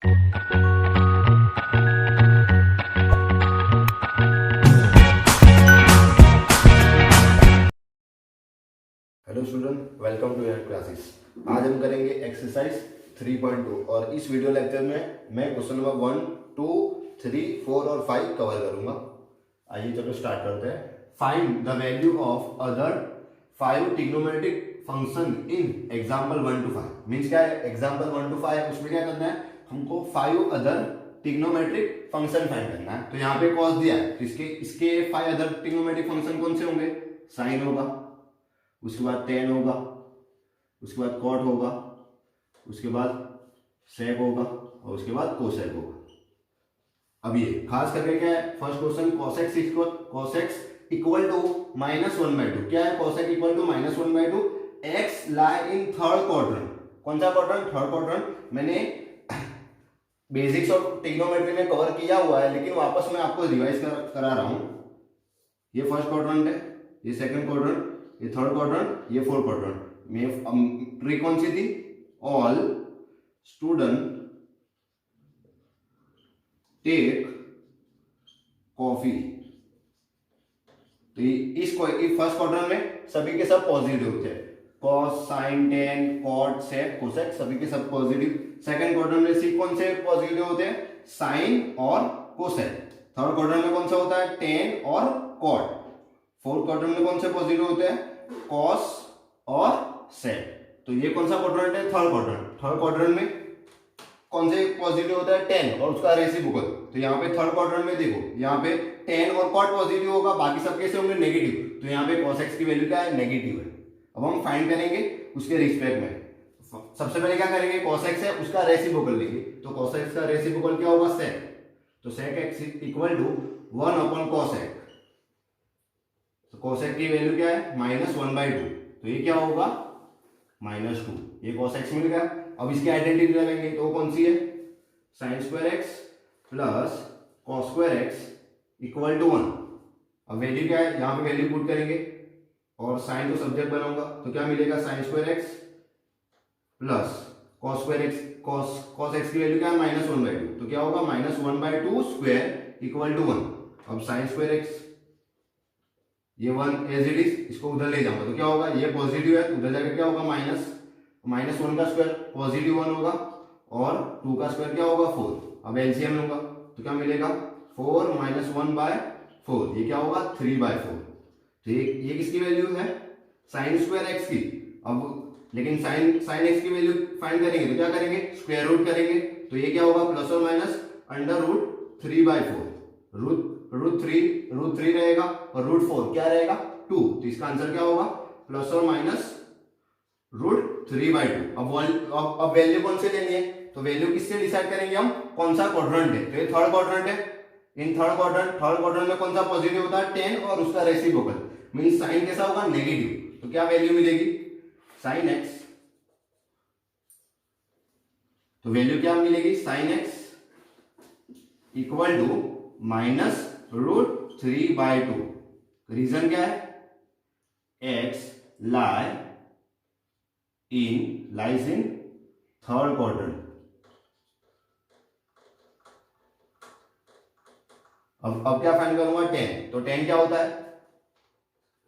Hello student, welcome to your classes. आज हम करेंगे एक्सरसाइज 3.2 और इस वीडियो लेक्चर में मैं क्वेश्चन नंबर 1, 2, 3, 4 और 5 कवर करूंगा। आइए चलो स्टार्ट करते हैं। Find the value of other 5 trigonometric function in example 1 to 5। Means क्या है, एग्जाम्पल 1 to 5 उसमें क्या करना है, हमको 5 अदर ट्रिग्नोमेट्रिक फंक्शन फाइंड करना है। तो यहाँ पे कॉस दिया है, तो इसके 5 अदर ट्रिग्नोमेट्रिक फंक्शन कौन से होंगे? साइन होगा, उसके बाद टेन होगा, उसके बाद कॉट होगा, उसके बाद सेक होगा और उसके बाद कोसेक होगा। अब ये खास करके क्या है, first question cosec x equal to -1/2। क्या है cosec equal to -1/2? X lie in third quadrant. कौन सा क्वाड्रेंट? Third quadrant. मैंने बेसिक्स ऑफ ट्रिग्नोमेट्री में कवर किया हुआ है, लेकिन वापस मैं आपको रिवाइज करा रहा हूं। ये फर्स्ट क्वाड्रेंट है, ये सेकंड क्वाड्रेंट, ये थर्ड क्वाड्रेंट, ये फोर्थ क्वाड्रेंट में ट्रिक कौन सी थी? All student take coffee. तो इस फर्स्ट क्वाड्रेंट में सभी के सब पॉजिटिव थे, कॉस, साइन, टेन, कॉट, सेक, कोसेक सभी के सब पॉजिटिव। सेकंड क्वाड्रेंट में सी कौन से पॉजिटिव होते हैं? साइन और कोसेक। थर्ड क्वाड्रेंट में कौन सा होता है? टेन और कॉट। फोर्थ क्वाड्रेंट में कौन से पॉजिटिव होते हैं? कॉस और सेक। तो ये कौन सा क्वाड्रेंट है? Third quadrant. थर्ड क्वाड्रेंट में कौन से पॉजिटिव होता है? टेन और उसका रेसिप्रोकल। तो यहाँ पे थर्ड क्वाड्रेंट में देखो, यहाँ पे टेन और कॉट पॉजिटिव होगा, बाकी सब कैसे होंगे? नेगेटिव। तो यहाँ पे cos x की वैल्यू क्या है? नेगेटिव है। अब हम फाइंड करेंगे उसके रिस्पेक्ट में। सबसे पहले क्या करेंगे? cos x है, उसका रेसिप्रोकल लेंगे। तो cos x का रेसिप्रोकल क्या होगा? sec। तो sec x equal to 1/cos x। तो cos x की वैल्यू क्या है? -1/2। तो ये क्या होगा? -2। ये cos x मिल गया। अब इसकी आइडेंटिटी लगाएंगे, तो कौन सी है? sin² x plus cos² x equal to 1। अब वैल्यू क्या है? यहाँ पे वैल्यू पुट करेंगे और साइन को सब्जेक्ट बनाऊंगा, तो क्या मिलेगा? sin² x plus cos² x। cos x की वैल्यू क्या है? -1/2। तो क्या होगा? -1/2 स्क्वायर इक्वल टू 1। अब sin² x, ये 1 एज इट इज, इसको उधर ले जाऊंगा तो क्या होगा? ये पॉजिटिव है, उधर जाकर क्या होगा? -1 का स्क्वायर पॉजिटिव 1 होगा और 2 का स्क्वायर क्या होगा? 4। अब एलसीएम लूंगा तो क्या मिलेगा? 4 - 1/4। ये क्या होगा? 3/4। तो ये किसकी वैल्यू है? sin² x की। अब लेकिन sin x की वैल्यू फाइंड करेंगे तो क्या करेंगे? स्क्वायर रूट करेंगे। तो ये क्या होगा? प्लस और माइनस √3/4। √3 रहेगा और √4 क्या रहेगा? 2। तो इसका आंसर क्या होगा? प्लस और माइनस √3/2। अब वैल्यू कौन से लेनी है? तो वैल्यू किससे डिसाइड करेंगे हम? कौन सा क्वाड्रेंट है? तो ये थर्ड क्वाड्रेंट है। इन थर्ड क्वाड्रेंट में कौन सा पॉजिटिव होता है? 10 और उसका रेसिप्रोकल। मींस साइन कैसा होगा? नेगेटिव। तो क्या वैल्यू मिलेगी? sin x। तो वैल्यू क्या मिलेगी? sin x equal to -√3/2। Reason क्या है? x lies in third quadrant. अब क्या फाइंड करूंगा? 10। तो 10 क्या होता है?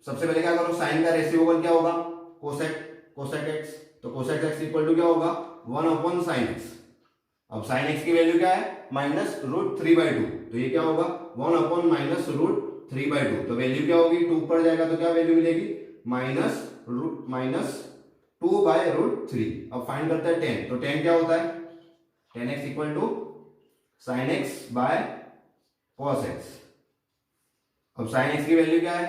सबसे पहले क्या करो? साइन का रेसिप्रोकल क्या होगा? Cosec x। तो कोसेक x इक्वल टू क्या होगा? 1/sin x। अब sin x की वैल्यू क्या है? -√3/2। तो ये क्या होगा? 1/-√3/2। तो वैल्यू क्या होगी? 2 ऊपर जाएगा तो क्या वैल्यू मिलेगी? -2/√3। अब फाइंड करते हैं 10। तो 10 क्या होता है? 10x equal to sin x by cos x। अब sin x की वैल्यू क्या है?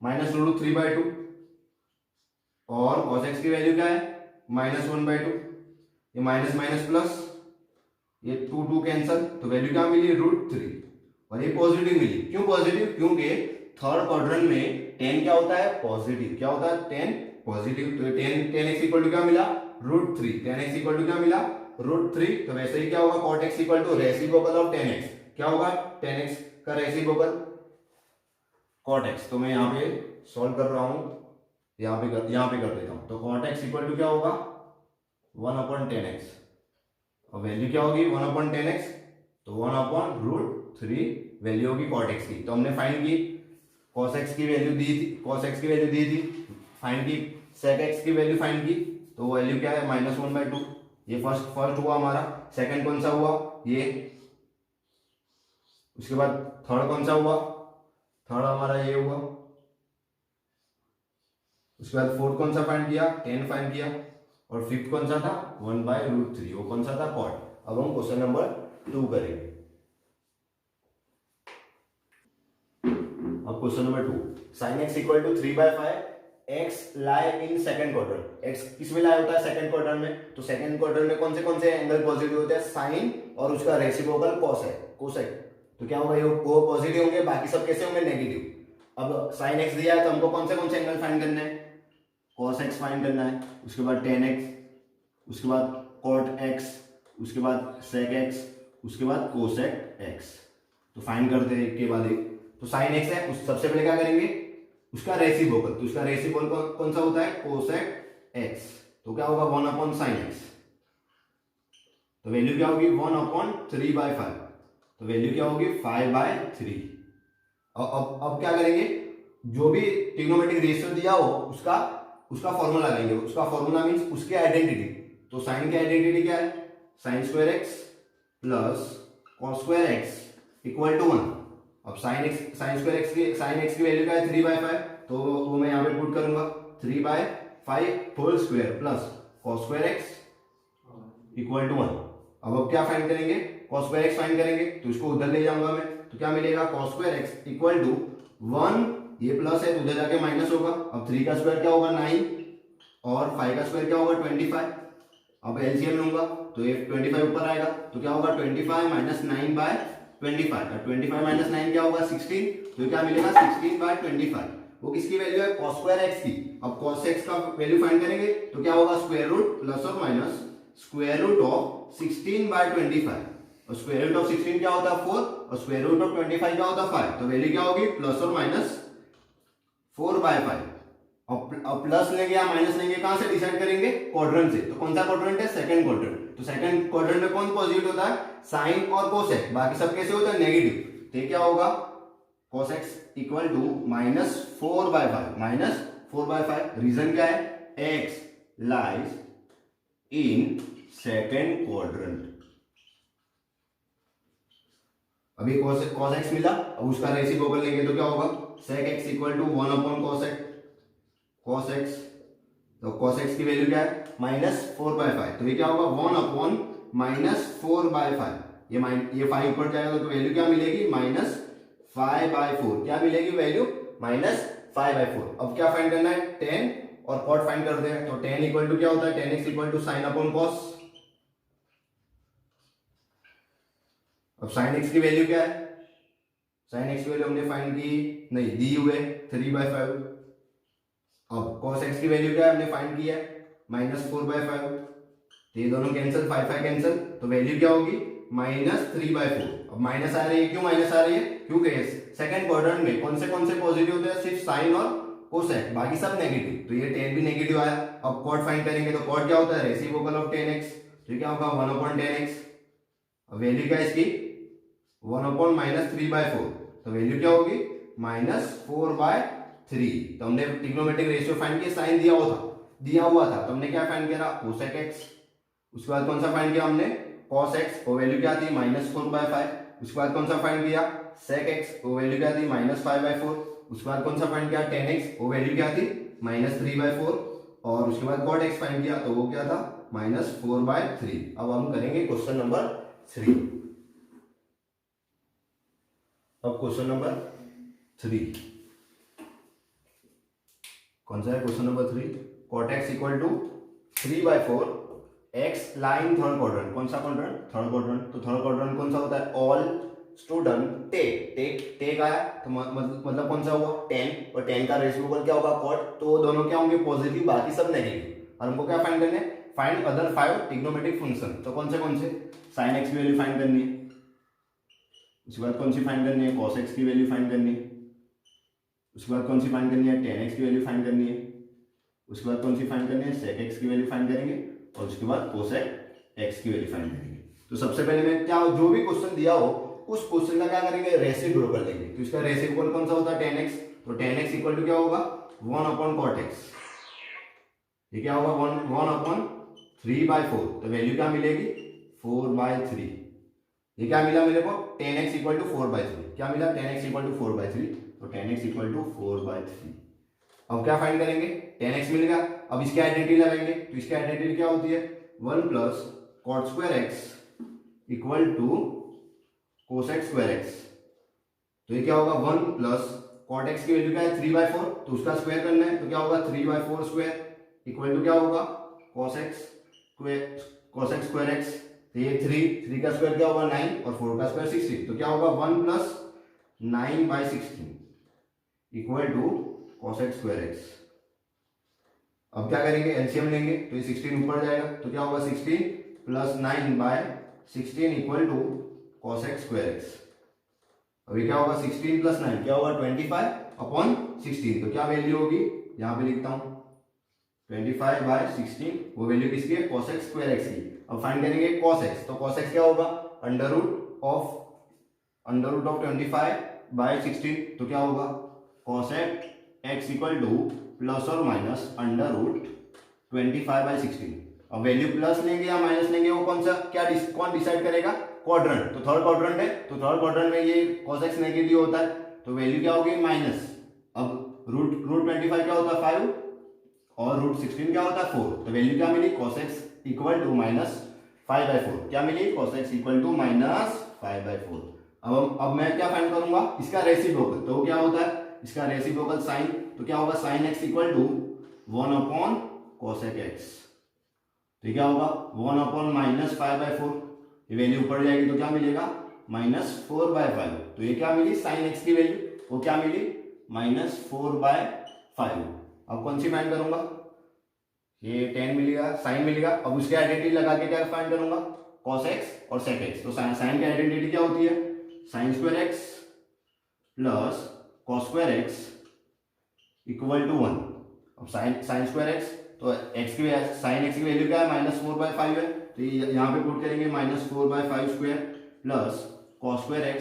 -√3/2 और cos x की वैल्यू क्या है? -1/2। ये माइनस माइनस प्लस, ये 2 कैंसल, तो वैल्यू क्या मिली? √3। और ये पॉजिटिव मिली। क्यों पॉजिटिव? क्योंकि थर्ड क्वाड्रेंट में 10 क्या होता है? पॉजिटिव। क्या होता है? 10 पॉजिटिव। तो 10x इक्वल टू क्या मिला? √3। 10x इक्वल टू क्या मिला? √3। तो वैसे ही क्या होगा? cot x equal to reciprocal of 10x। क्या होगा? 10x का रेसिप्रोकल cot x। तो मैं यहाँ पे सॉल्व कर रहा हूं, यहाँ पे कर देता हूं। तो cot x इक्वल टू क्या होगा? 1/10x। और वैल्यू क्या होगी 1/10x, तो 1/√3 वैल्यू होगी cot x की। तो हमने फाइंड की cos x की वैल्यू दी थी, cos x की वैल्यू दी थी, फाइंड की sec x की वैल्यू फाइंड की, तो वैल्यू क्या है -1/2। ये फर्स्ट हुआ हमारा। सेकंड कौन सा हुआ ये, उसके बाद थर्ड कौन सा हुआ, थर्ड हमारा ये हुआ। उसके बाद फोर्थ कौन सा फाइंड किया, 10 फाइंड किया। और फिफ्थ कौन सा था 1/√3, वो कौन सा था cot। अब हम क्वेश्चन नंबर 2 करेंगे। अब question number 2, sin x equal to 3/5, x lie in second quadrant. x किस में लाई होता है सेकंड क्वाड्रेंट में, तो सेकंड क्वाड्रेंट में कौन से एंगल पॉजिटिव होते हैं, साइन और उसका रेसिप्रोकल cos है, कोसेक। तो क्या होगा ये वो पॉजिटिव होंगे, बाकी सब कैसे होंगे नेगेटिव। अब sin x दिया है तो हमको कौन से एंगल फाइंड करने हैं, cos x फाइंड करना है, उसके बाद tan x, उसके बाद cot x, उसके बाद sec x, उसके बाद cosec x। तो फाइंड करते हैं एक के बाद एक। तो sin x है, उस सबसे पहले क्या करेंगे उसका रेसिप्रोकल, तो उसका रेसिप्रोकल कौन सा होता है cosec x। तो क्या होगा 1/sin x, तो वैल्यू क्या होगी 1/3/5, तो वैल्यू क्या होगी 5/3। अब क्या करेंगे, जो भी ट्रिग्नोमेट्रिक रेशियो दिया हो उसका फॉर्मूला लगाएंगे। उसका फॉर्मूला मींस उसकी आइडेंटिटी। तो साइन की आइडेंटिटी क्या है, sin² x plus cos² x equal to 1। अब sin x की वैल्यू क्या है 3/5, तो वो मैं यहाँ पे पुट करूंगा 3/5 whole square plus cos² x equal to 1। अब क्या फाइंड करेंगे, cos² x फाइंड करेंगे, तो इसको उधर ले जाऊंगा मैं, तो क्या मिलेगा cos² x इक्वल टू 1, ये प्लस है तो उधर जाके माइनस होगा। अब 3 का स्क्वायर क्या होगा 9 और 5 का स्क्वायर क्या होगा 25। अब एलसीएम लूंगा तो ये 25 ऊपर आएगा, तो क्या होगा 25 माइनस 9/25, और 25 माइनस 9 क्या होगा 16, तो क्या मिलेगा 16/25। वो किसकी वैल्यू है cos² x की। अब cos x का वैल्यू फाइंड करेंगे तो क्या होगा स्क्वायर रूट प्लस और माइनस स्क्वायर रूट ऑफ 16/25, और स्क्वायर रूट ऑफ 16 क्या होता है 4, और स्क्वायर रूट ऑफ 25 क्या होता है 5, तो वैल्यू क्या होगी प्लस और माइनस 4/5। अब प्लस लेंगे या माइनस लेंगे कहां से डिसाइड करेंगे, क्वाड्रेंट से। तो कौन सा क्वाड्रेंट है सेकंड क्वाड्रेंट। तो सेकंड क्वाड्रेंट में कौन पॉजिटिव होता है, साइन और कोसेक, बाकी सब कैसे होता है नेगेटिव। तो क्या होगा cos x equal to -4/5। Reason क्या है, x lies in second quadrant. अभी cos x मिला, अब उसका रेसिप्रोकल लेंगे तो क्या होगा sec x equal to 1/cos x। तो cos x की वैल्यू क्या है -4/5, तो ये क्या होगा 1/-4/5। ये 5 ऊपर जाएगा तो वैल्यू क्या मिलेगी -5/4। क्या मिलेगी वैल्यू -5/4। अब क्या फाइंड करना है, tan और cot फाइंड करते हैं। तो tan इक्वल टू क्या होता है, tan x equal to sin/cos। अब sin x की वैल्यू क्या है, sin x की वैल्यू हमने फाइंड की नहीं, दी हुए 3/5। अब cos x की वैल्यू क्या है हमने फाइंड की है -4/5, तो ये दोनों कैंसिल, 5 कैंसिल, तो वैल्यू क्या होगी -3/4। अब माइनस आ रही है, क्यों माइनस आ रही है, क्योंकि सेकंड क्वाड्रेंट में कौन से पॉजिटिव होते हैं, सिर्फ साइन और कोसेक, बाकी सब नेगेटिव। तो ये tan भी नेगेटिव आया। अब cot फाइंड करेंगे तो cot क्या होता है रेसिप्रोकल ऑफ tan x, तो क्या होगा 1/tan x। अब वैल्यू क्या है इसकी 1/-3/4, तो वैल्यू क्या होगी -4/3। तो हमने ट्रिग्नोमेट्रिक रेशियो फाइंड किया, साइन दिया हुआ था, तो हमने क्या फाइंड किया cosec x। उसके बाद कौन सा फाइंड किया हमने cos x, वो वैल्यू क्या थी -4/5। उसके बाद कौन सा फाइंड किया sec x, वो वैल्यू क्या थी -5/4। उसके बाद कौन सा फाइंड किया tan x, वो वैल्यू क्या थी -3/4। और उसके बाद cot x फाइंड किया तो वो क्या था -4/3। अब हम करेंगे क्वेश्चन नंबर 3। अब क्वेश्चन नंबर 3 कौन सा है, question number 3, cot x equal to 3/4 x lie in third quadrant. कौन सा क्वाड्रेंट, थर्ड क्वाड्रेंट। तो थर्ड क्वाड्रेंट कौन सा होता है, ऑल स्टूडेंट टेक आया तो मतलब कौन सा हुआ tan, और tan का रेसिप्रोकल क्या होगा cot, तो दोनों क्या होंगे पॉजिटिव, बाकी सब नेगेटिव। और हमको क्या फाइंड करना है, फाइंड अदर 5 ट्रिग्नोमेट्रिक फंक्शन। तो कौन से sin x की वैल्यू फाइंड करनी है, उसके बाद कौन सी फाइंड करनी है cos x की वैल्यू फाइंड करनी है, उसके बाद कौन सी फाइंड करनी है tan x की वैल्यू फाइंड करनी है, उसके बाद कौन सी फाइंड करनी है sec x की वैल्यू फाइंड करेंगे, और उसके बाद cosec x की वैल्यू फाइंड करेंगे। तो सबसे पहले मैं क्या, जो भी क्वेश्चन दिया हो उस क्वेश्चन का क्या करेंगे, रेसिप्रोकल कर लेंगे। तो इसका रेसिप्रोकल कौन सा होता है, tan x। तो tan x इक्वल टू क्या होगा, 1/cot x। ये क्या होगा, 1/3/4। तो वैल्यू क्या मिलेगी, 4/3। ये क्या मिला मेरे को, tan x इक्वल टू 4/3। क्या मिला, tan x इक्वल टू 4/3। तो tan x इक्वल टू 4/3। अब क्या फाइंड करेंगे, tan x मिल गया। अब इसकी आइडेंटिटी लगाएंगे। तो इसकी आइडेंटिटी क्या होती है, 1 plus cot square x equal to cosec square x। तो ये क्या होगा, 1 प्लस cot x की वैल्यू क्या है, 3/4। तो उसका स्क्वायर करना है। तो क्या होगा, 3/4 स्क्वायर इक्वल टू क्या होगा, कोसेक स्क्वायर x। तो ये 3 का स्क्वायर क्या होगा, 9, और 4 का स्क्वायर 16। तो क्या होगा, 1 plus 9/16 equal to cosec square x। अब क्या करेंगे, एलसीएम लेंगे। तो ये 16 ऊपर जाएगा। तो क्या होगा, 16 plus 9/16 equal to cosec square x। अभी क्या होगा, 16 प्लस 9 क्या होगा, 25/16। तो क्या वैल्यू होगी, यहां पे लिखता हूं 25/16। वो वैल्यू किसकी है, कोसेक स्क्वायर x की। अब फाइंड करेंगे cos x। तो cos x क्या होगा, अंडर रूट ऑफ 25/16। तो क्या होगा, cosec x equal two plus और माइनस अंडर रूट 25/16। अब वैल्यू प्लस लेंगे या माइनस लेंगे, वो कौन सा, कौन डिसाइड करेगा, क्वाड्रेंट। तो थर्ड क्वाड्रेंट है। तो थर्ड क्वाड्रेंट में ये cos x नेगेटिव होता है। तो वैल्यू क्या होगी, माइनस। अब रूट 25 क्या होता है, 5, और रूट 16 क्या होता है, 4। तो वैल्यू क्या मिली, cos x इक्वल टू -5/4। क्या मिली, cos x इक्वल टू -5/4। अब मैं क्या फाइंड करूंगा, इसका रेसिप्रोकल। तो क्या होता है इसका रेसिप्रोकल साइन। तो क्या होगा, sin x equal to 1/cosec x। तो क्या होगा, 1/-5/4। ये वैल्यू ऊपर जाएगी। तो क्या मिलेगा, -4/5। तो ये क्या मिली, sin x की वैल्यू, वो क्या मिली, -4/5। अब कौन सी फाइंड करूंगा, ये tan मिलेगा, sin मिलेगा। अब उसकी आइडेंटिटी लगा के क्या फाइंड करूंगा, cos x और sec x। तो sin की आइडेंटिटी क्या होती है, sin square x plus cos square x equal to 1। अब sin स्क्वायर x, तो x की sin x की वैल्यू क्या है, -4/5 है। तो यहाँ पे पुट करेंगे -4/5 square plus cos square x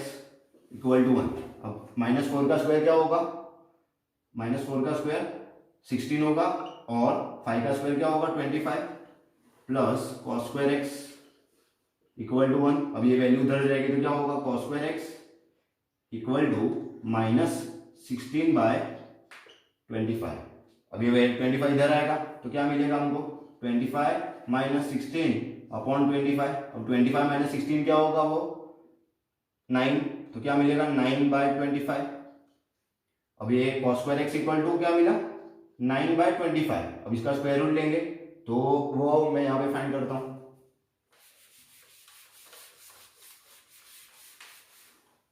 equal to 1। अब -4 का स्क्वायर क्या होगा, -4 का स्क्वायर 16 होगा, और 5 का स्क्वायर क्या होगा, 25 plus cos square x equal to 1। अब ये वैल्यू उधर जाएगी। तो क्या होगा, cos square x equal to -16/25। अब ये 25 इधर आएगा। तो क्या मिलेगा हमको, 25 - 16/25। अब 25 - 16 क्या होगा, वो 9। तो क्या मिलेगा, 9/25। अब ये cos square x equal to क्या मिला, 9/25। अब इसका स्क्वायर रूट लेंगे। तो वो मैं यहां पे फाइंड करता हूं,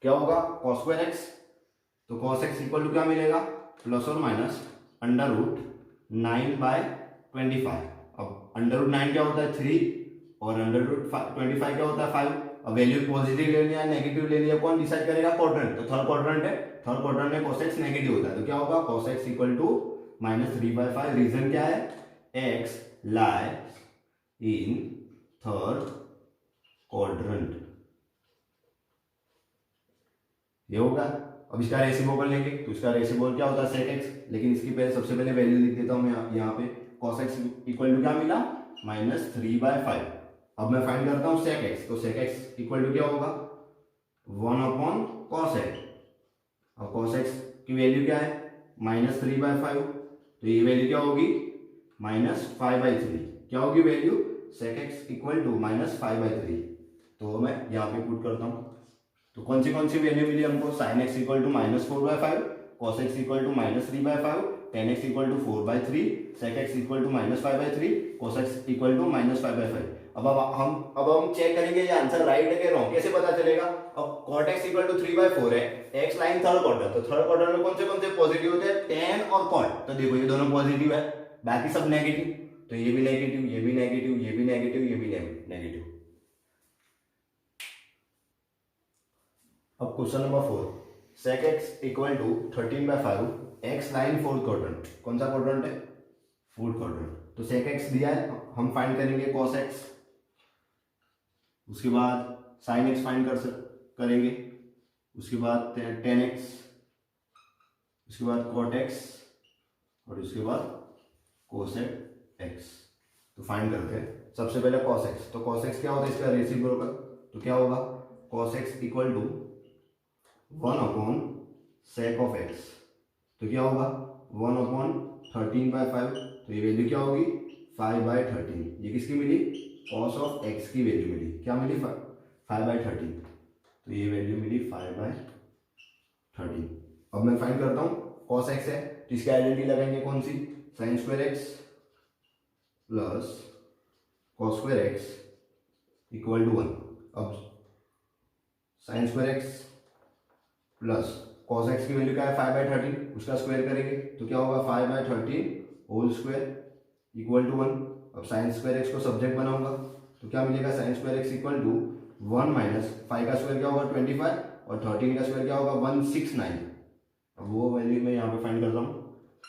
क्या होगा, cos स्क्वायर x। तो cos x इक्वल टू क्या मिलेगा, प्लस और माइनस अंडर रूट 9/25। अब अंडर रूट 9 क्या होता है, 3, और अंडर रूट 25 क्या होता है, 5। अब वैल्यू पॉजिटिव लेनी है नेगेटिव लेनी है, कौन डिसाइड करेगा, क्वाड्रेंट। तो थर्ड क्वाड्रेंट है। थर्ड क्वाड्रेंट में cos x नेगेटिव होता है। तो क्या होगा, cos x equal to -3/5। Reason क्या है, x lies in third quadrant. ये होगा। अब इसका रेसिप्रोकल लेंगे। तो इसका रेसिप्रोकल क्या होता है, sec x। लेकिन इसकी पहले सबसे पहले वैल्यू लिख देता हूं मैं यहाँ पे, cos x इक्वल टू क्या मिला, -3/5। अब मैं फाइंड करता हूँ sec x। तो sec x इक्वल टू क्या होगा, 1/cos x। अब cos x की वैल्यू क्या है, -3/5। तो ये वैल्यू क्या होगी, -5/3। क्या होगी वैल्यू, sec x इक्वल टू -5/3। तो मैं यहाँ पे पुट करता हूँ। तो कौन सी वैल्यू मिली हमको, sin x equal to -4/5, cos x equal to -3/5, tan x equal to 4/3, sec x equal to -5/3, cos x equal to -5/5। अब हम चेक करेंगे ये आंसर राइट है कि रॉन्ग, कैसे पता चलेगा। अब cot x इक्वल टू 3/4 है, x लाइन थर्ड क्वार्टर। तो थर्ड क्वार्टर में कौन से पॉजिटिव होते हैं, tan और cot। तो देखो ये दोनों पॉजिटिव है, बाकी सब नेगेटिव। तो ये भी नेगेटिव, ये भी नेगेटिव, ये भी नेगेटिव, ये भी नेगेटिव। अब question number 4, sec x equal to 13/5, x lie in fourth quadrant. कौन सा क्वाड्रेंट है, फोर्थ क्वाड्रेंट। तो sec x दिया है, हम फाइंड करेंगे cos x। उसके बाद साइन एक्स फाइंड करेंगे, उसके बाद टेन एक्स, उसके बाद कॉट एक्स और उसके बाद कोसेक एक्स। तो फाइंड करते हैं। सबसे पहले कॉस एक्स, तो कॉस एक्स क्या होता है, इसका रेसिप्रोकल, तो क्या होगा cos x equal to 1 upon sec of x, तो क्या होगा 1/13/5, तो ये वैल्यू क्या होगी 5/13। ये किसकी मिली, कॉस ऑफ एक्स की वैल्यू मिली, क्या मिली 5/13, तो ये वैल्यू मिली 5/13। अब मैं फाइंड करता हूँ कॉस एक्स है तो इसकी आइडेंटिटी लगाएंगे कौन सी, sine square x plus cos square x equal to 1। अब sine square x plus cos x की वैल्यू क्या है 5/13, उसका स्क्वायर करेंगे तो क्या होगा 5/13 होल स्क्वायर इक्वल टू 1। अब साइन स्क्वायर एक्स को सब्जेक्ट बनाऊंगा तो क्या मिलेगा, sine square x equal to 1 minus 5 का स्क्वायर क्या होगा 25 और 13 का स्क्वायर क्या होगा 169। अब वो वैल्यू मैं यहाँ पे फाइंड करता हूँ,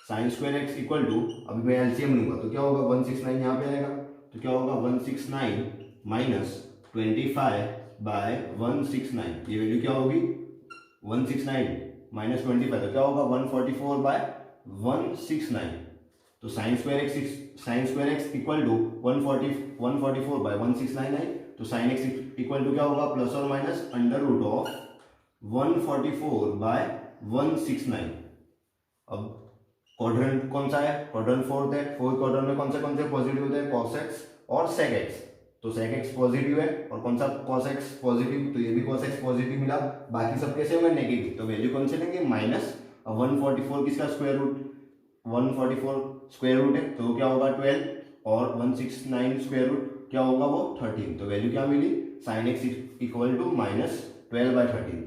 sine square x equal to, अभी मैं एलसीएम लूंगा तो क्या होगा 169 यहाँ पे आएगा, तो क्या होगा 169 माइनस 25/169, ये वैल्यू क्या होगी 169 माइनस 25, तो क्या होगा 144/169। तो sine square x equal to 144/169 है, तो साइन एक्स इक्वल टू क्या होगा प्लस और माइनस अंडर रूट ऑफ 144/169। अब क्वाड्रेंट कौन सा है, क्वाड्रेंट फोर्थ है, फोर्थ क्वाड्रेंट में कौन से पॉजिटिव होते हैं, cos x और sec x, तो sec x पॉजिटिव है और कौन सा cos x पॉजिटिव, तो ये भी cos x पॉजिटिव मिला, बाकी सब कैसे होंगे नेगेटिव, तो वैल्यू कौन से लेंगे माइनस। अब 144 किसका स्क्वायर रूट, 144 स्क्वायर रूट है तो क्या होगा 12 और 169 स्क्वायर रूट क्या होगा वो 13, तो वैल्यू क्या मिली sine x equal to minus 12/13,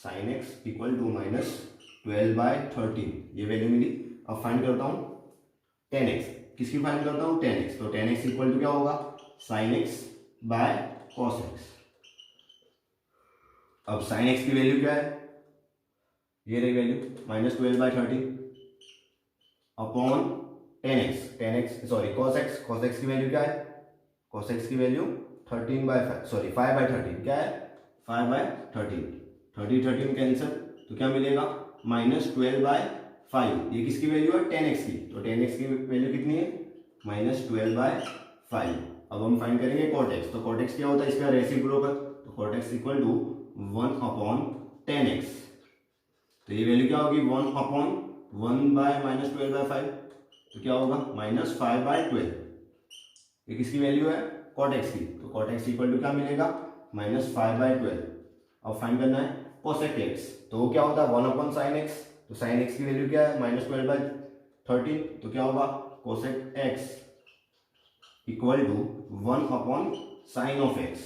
sine x equal to minus 12/13 ये वैल्यू मिली। अब फाइंड करता हूं tan x, किसकी फाइंड करता हूं tan x, तो tan x इक्वल टू क्या होगा sin x by cos x। अब sin x की वैल्यू क्या है, ये रही value minus 12/13 upon tan x sorry cos x की वैल्यू क्या है, cos x की वैल्यू 5/13 क्या है 5/13, 30 कैंसिल तो क्या मिलेगा माइनस 12/5, ये किसकी वैल्यू है tan x की, तो tan x की वैल्यू कितनी है माइनस 12/5। अब हम फाइंड करेंगे cot x, तो cot x क्या होता है इसका रेसिप्रोकल, तो cot x equal to 1/tan x, तो ये वैल्यू क्या होगी 1/(1/-12/5), तो क्या होगा माइनस 5/12, ये किसकी वैल्यू है cot x की, तो cot x इक्वल टू क्या मिलेगा माइनस 5/12। अब फाइंड करना है cosec x, तो वो क्या होता है 1/sin x, तो sin x की वैल्यू क्या है माइनस 12/13, तो क्या होगा cosec x equal to 1/sin of x।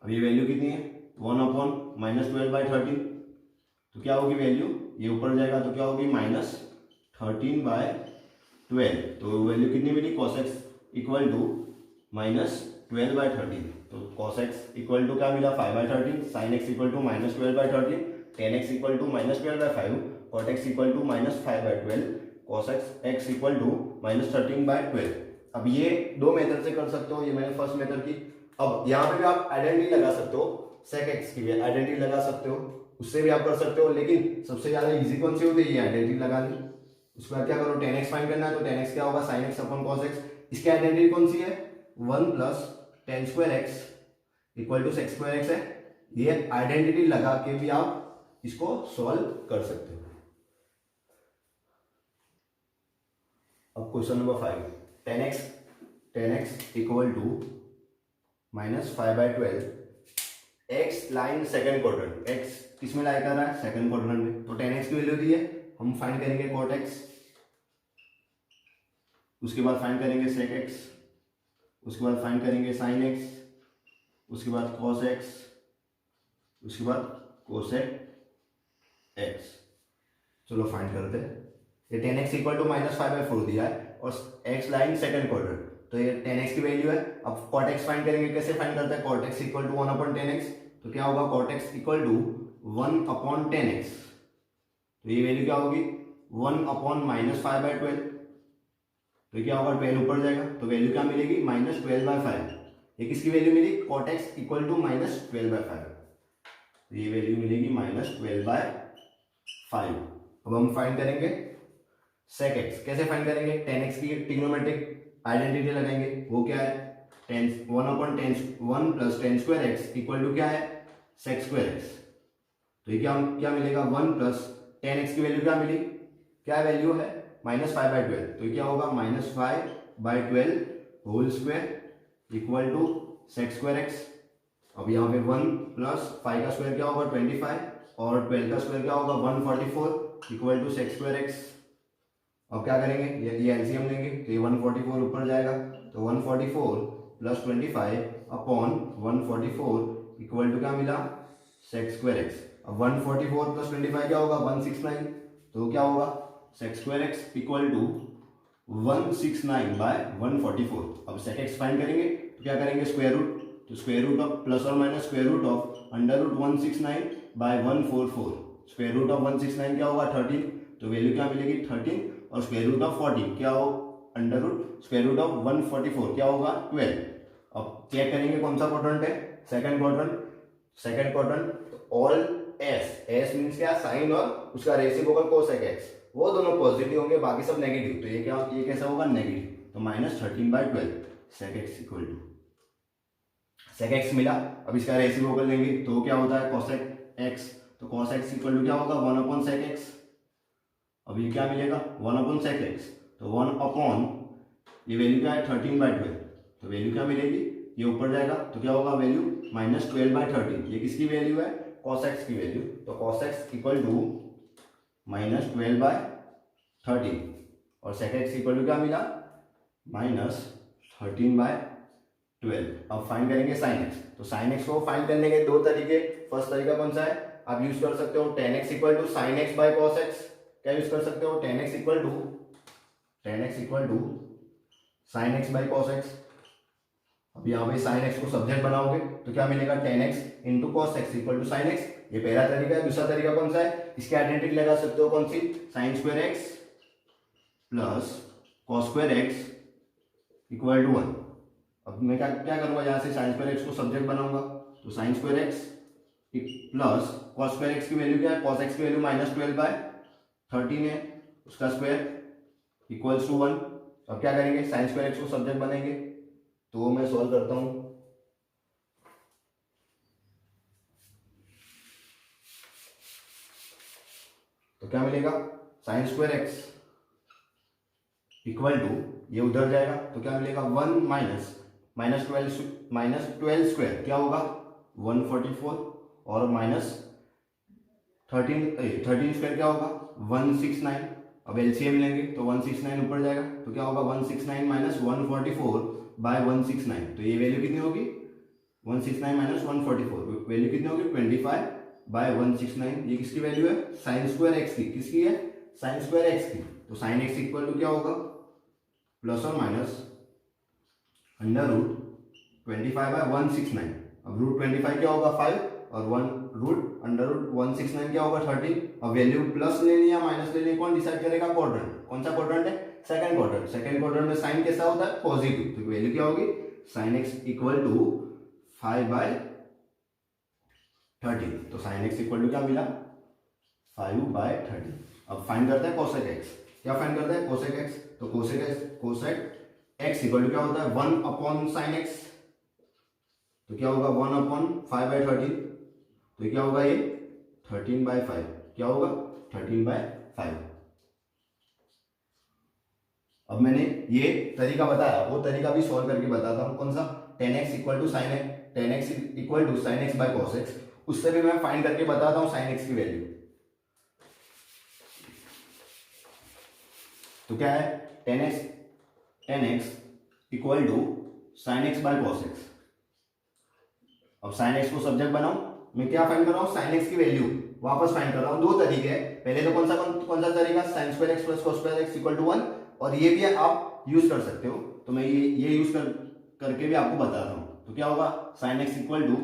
अब ये वैल्यू कितनी है 1/(-12/13), तो क्या होगी वैल्यू, ये ऊपर जाएगा तो क्या होगी माइनस 13/12, तो वैल्यू कितनी मिली cos x equal to minus 12/13, तो cos x इक्वल टू क्या मिला 5/13, sin x equal to minus 12/13, tan x equal to minus 12/5, cot x equal to minus 5/12, cos x equal to minus 13/12। अब ये दो method से कर सकते हो, ये मैंने फर्स्ट मेथड की। अब यहाँ पे भी आप आइडेंटिटी लगा सकते हो, sec x की भी आइडेंटिटी लगा सकते हो, उससे भी आप कर सकते हो, लेकिन सबसे ज्यादा इजी कौन सी होती है ये आइडेंटिटी लगानी। उसके बाद क्या करो tan x फाइंड करना है, तो tan x क्या होगा sin x upon cos x, इसकी आइडेंटिटी कौन सी है 1 plus tan square x equal to sec square x है। ये आइडेंटिटी लगा के भी आप इसको सॉल्व कर सकते हो। अब question number 5, tan x equal to minus 5/12, x lie in second quadrant, x किसमें लाई कर रहा है सेकंड क्वाड्रेंट में, तो tan x की वैल्यू दी है, हम फाइंड करेंगे cot x, उसके बाद फाइंड करेंगे sec x, उसके बाद फाइंड करेंगे sin x, उसके बाद cos x, उसके बाद cosec x। चलो फाइंड करते हैं। ये tan x equal to minus 5/4 दिया है और x लाइन सेकंड क्वाड्रेंट, तो ये tan x की वैल्यू है। अब cot x फाइंड करेंगे, कैसे फाइंड करते हैं, cot x equal to 1/tan x, तो क्या होगा cot x equal to 1/tan x, तो ये वैल्यू क्या होगी 1/-5/12, तो क्या होगा 12 ऊपर जाएगा तो वैल्यू क्या मिलेगी माइनस 12/5, ये किसकी वैल्यू मिली, कॉट एक्स इक्वल टू -12/5, ये वैल्यू मिलेगी -12/5। अब हम फाइंड करेंगे सेक एक्स। कैसे फाइंड करेंगे, tan x की ट्रिग्नोमेट्रिक आइडेंटिटी लगाएंगे, वो क्या है, 1 + tan square x equal to क्या है, सेक स्क्वायर एक्स। तो ये क्या मिलेगा, 1 + tan x की वैल्यू क्या मिली, क्या वैल्यू है, -5/12। तो ये क्या होगा, -5/12 whole square equal to sec square x. अब यहाँ पे 1 + 5 का स्क्वायर क्या होगा, 25, और 12 का स्क्वायर क्या होगा, 144 equal to sec square x. अब क्या करेंगे, ये एलसीएम लेंगे, तो ये 144 ऊपर जाएगा, तो 144 + 25 अपॉन 144 इक्वल टू क्या मिला, सेक स्क्वायर एक्स। अब 144 + 25 क्या होगा, 169, तो क्या होगा, sec square x equal to 169/144। अब सेक एक्स फाइंड करेंगे तो क्या करेंगे, स्क्वायर रूट, तो स्क्वायर रूट ऑफ प्लस और minus square root of √169/144, square root of 169 क्या होगा, 13, तो वैल्यू क्या मिलेगी, 13, और स्क्वायर रूट ऑफ 14 क्या हो, स्क्वायर रूट ऑफ 144 क्या होगा, 12। अब चेक करेंगे कौन सा क्वाड्रेंट है, सेकंड क्वाड्रेंट। तो ऑल एस मींस क्या, साइन और उसका रेसिप्रोकल कोसेक एक्स, वो दोनों पॉजिटिव होंगे, बाकी सब नेगेटिव। तो ये कैसा होगा, नेगेटिव, तो -13/12 sec x equal to, sec x मिला। अब इसका रेसिप्रोकल लेंगे तो क्या होता है, कोसेक एक्स, तो cos x इक्वल टू क्या होगा, 1/sec x। अब ये क्या मिलेगा, 1/sec x, तो 1/, ये वैल्यू क्या है, 13/12, तो वैल्यू क्या मिलेगी, ये ऊपर जाएगा तो क्या होगा, वैल्यू -12/13। ये किसकी वैल्यू है, cos x की वैल्यू, तो cos x इक्वल टू -12/13, और sec x इक्वल टू क्या मिला, -13/12। अब फाइंड करेंगे sin x। तो sin x को फाइंड करने के दो तरीके, फर्स्ट तरीका कौन सा है, आप यूज कर सकते हो tan x equal to sin x by cos x। क्या यूज कर सकते हो, tan x equal to sin x by cos x। अब यहाँ पे sin x को सब्जेक्ट बनाओगे तो क्या मिलेगा, tan x into cos x equal to sin x। ये पहला तरीका है। दूसरा तरीका कौन सा है, इसकी आइडेंटिटी लगा सकते हो, कौन सी, sin square x plus cos square x equal to 1। अब मैं क्या करूंगा, यहाँ से sin स्क्वायर x को सब्जेक्ट बनाऊंगा, तो sin square x plus cos square x की वैल्यू क्या है, cos x की वैल्यू -12/13 है, उसका स्क्वायर इक्वल्स टू 1। अब क्या करेंगे, sin स्क्वायर x को सब्जेक्ट बनेंगे, तो वो मैं सॉल्व करता हूं। तो क्या मिलेगा, sin square x equal to, ये उधर जाएगा तो क्या मिलेगा, 1 -12 स्क्वायर क्या होगा, 144, और -13 स्क्वायर क्या होगा, 169। अब एलसीएम लेंगे तो 169 ऊपर जाएगा तो क्या होगा, 169 - 144/169। तो ये वैल्यू कितनी होगी, 169 - 144 वैल्यू कितनी होगी, 25/169। ये किसकी वैल्यू है, sin स्क्वायर एक्स की, किसकी है, sin स्क्वायर एक्स की। तो sin x इक्वल टू क्या होगा, प्लस और माइनस √25/169। अब √25 क्या होगा, 5, और √169 क्या होगा, 13। अब वैल्यू प्लस लेनी या माइनस लेनी, कौन डिसाइड करेगा, क्वाड्रेंट। कौन सा क्वाड्रेंट है, सेकंड क्वाड्रेंट में साइन कैसा होता है, पॉजिटिव, तो वैल्यू क्या होगी, sin x इक्वल टू 5/13। तो sin x इक्वल टू क्या मिला, 5/13। अब फाइंड करता है cosec x। क्या फाइंड करता है, cosec x। तो cosec x इक्वल टू क्या होता है, 1/sin x। तो क्या होगा, 1/5/13, तो क्या होगा, ये 13/5, क्या होगा, 13/5। अब मैंने ये तरीका बताया, वो तरीका भी सॉल्व करके बताता हूं, कौन सा, tan x equal to sin x by cos x। उससे भी मैं फाइंड करके बताता हूं sin x की वैल्यू। तो क्या है, tan x equal to sin x by cos x। अब sin x को सब्जेक्ट बनाओ, मैं क्या फाइंड कर रहा हूं, sin x की वैल्यू वापस फाइंड कर रहा हूं। दो तरीके हैं, पहले तो कौन सा तरीका, sin square x plus cos square x equal to 1, और ये भी आप यूज कर सकते हो। तो मैं ये यूज करके भी आपको बताता हूं। तो क्या होगा, sin x equal to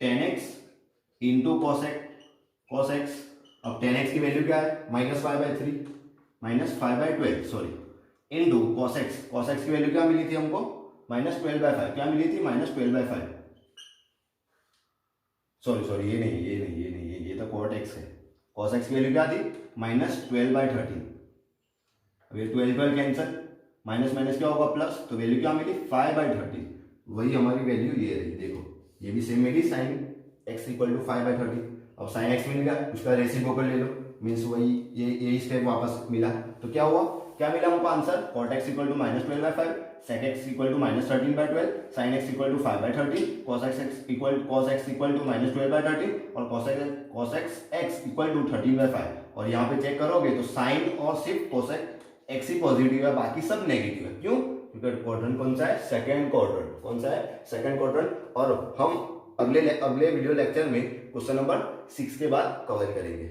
tan x into cos x। अब tan x की वैल्यू क्या है, -5/12 सॉरी, इंटू cos x की वैल्यू क्या मिली थी हमको, -12/5 क्या मिली थी, -12/5। सॉरी ये तो cot x है। cos x की वैल्यू क्या थी, -12/13। अब ये 12 कैंसिल, माइनस माइनस क्या होगा प्लस, तो वैल्यू क्या मिली 5/13। वही हमारी वैल्यू ये रही, देखो ये भी सेम मिली, sin x = 5/13। अब sin x मिल गया, उसका रेसिप्रोकल ले लो, मीन्स वही ये स्टेप वापस मिला। तो क्या हुआ, क्या मिला हमको answer, cot x = -12/5, sec x = -13/12, sin x = 5/13, cos x = -12/13 और cos x = 13/5। और यहाँ पे चेक करोगे तो साइन और सिर्फ cos x ही पॉजिटिव है, बाकी सब नेगेटिव है। क्यों, क्योंकि क्वाड्रेंट कौन सा है, सेकंड क्वाड्रेंट। कौन सा है, सेकंड क्वाड्रेंट। और हम अगले वीडियो लेक्चर में क्वेश्चन नंबर 6 के बाद कवर करेंगे।